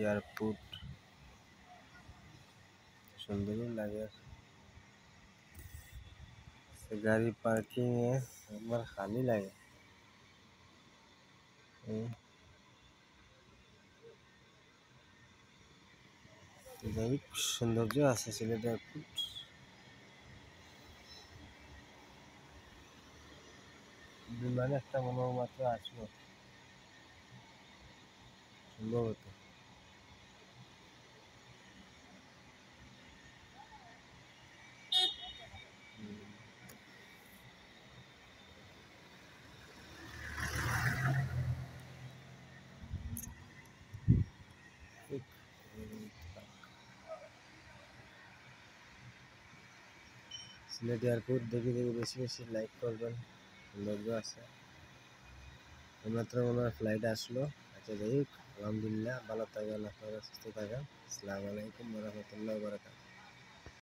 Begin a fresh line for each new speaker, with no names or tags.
Airport সুন্দরই লাগে। গাড়ি পার্কিং এ একবার খালি লাগে। যাই সৌন্দর্য আছে সিলেট এয়ারপোর্ট। বিমান একটা মনে মাত্র আসলো সম্ভবত। সিলেট এয়ারপোর্ট দেখে বেশি বেশি লাইক করবেন, সৌন্দর্য আছে। এইমাত্র মনে হয় ফ্লাইট আসলো। আচ্ছা যাই হোক, আলহামদুলিল্লাহ, ভালো থাকবেন, আপনারা সুস্থ থাকেন। আসসালামু আলাইকুম ওয়া রাহমাতুল্লাহি ওয়া বারাকাতুহু।